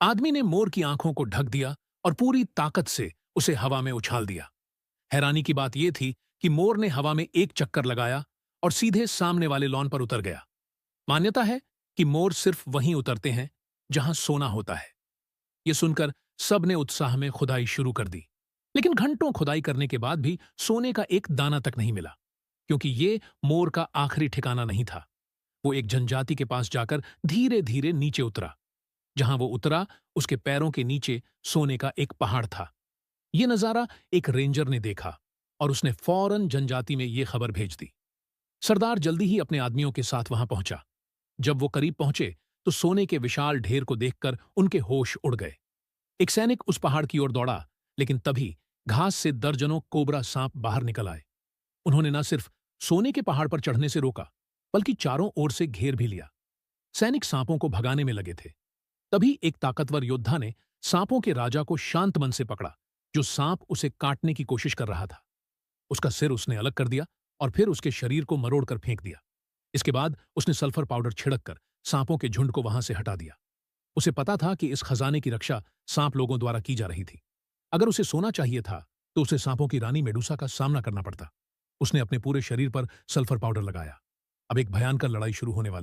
आदमी ने मोर की आंखों को ढक दिया और पूरी ताकत से उसे हवा में उछाल दिया। हैरानी की बात यह थी कि मोर ने हवा में एक चक्कर लगाया और सीधे सामने वाले लॉन पर उतर गया। मान्यता है कि मोर सिर्फ वहीं उतरते हैं जहां सोना होता है। यह सुनकर सब ने उत्साह में खुदाई शुरू कर दी, लेकिन घंटों खुदाई करने के बाद भी सोने का एक दाना तक नहीं मिला, क्योंकि ये मोर का आखिरी ठिकाना नहीं था। वो एक जनजाति के पास जाकर धीरे धीरे नीचे उतरा। जहां वो उतरा, उसके पैरों के नीचे सोने का एक पहाड़ था। यह नजारा एक रेंजर ने देखा और उसने फौरन जनजाति में यह खबर भेज दी। सरदार जल्दी ही अपने आदमियों के साथ वहां पहुंचा। जब वो करीब पहुंचे तो सोने के विशाल ढेर को देखकर उनके होश उड़ गए। एक सैनिक उस पहाड़ की ओर दौड़ा, लेकिन तभी घास से दर्जनों कोबरा सांप बाहर निकल आए। उन्होंने न सिर्फ सोने के पहाड़ पर चढ़ने से रोका, बल्कि चारों ओर से घेर भी लिया। सैनिक सांपों को भगाने में लगे थे। तभी एक ताकतवर योद्धा ने सांपों के राजा को शांत मन से पकड़ा, जो सांप उसे काटने की कोशिश कर रहा था। उसका सिर उसने अलग कर दिया और फिर उसके शरीर को मरोड़कर फेंक दिया। इसके बाद उसने सल्फर पाउडर छिड़ककर सांपों के झुंड को वहां से हटा दिया। उसे पता था कि इस खजाने की रक्षा सांप लोगों द्वारा की जा रही थी। अगर उसे सोना चाहिए था तो उसे सांपों की रानी मेडुसा का सामना करना पड़ता। उसने अपने पूरे शरीर पर सल्फर पाउडर लगाया। अब एक भयंकर लड़ाई शुरू होने वाली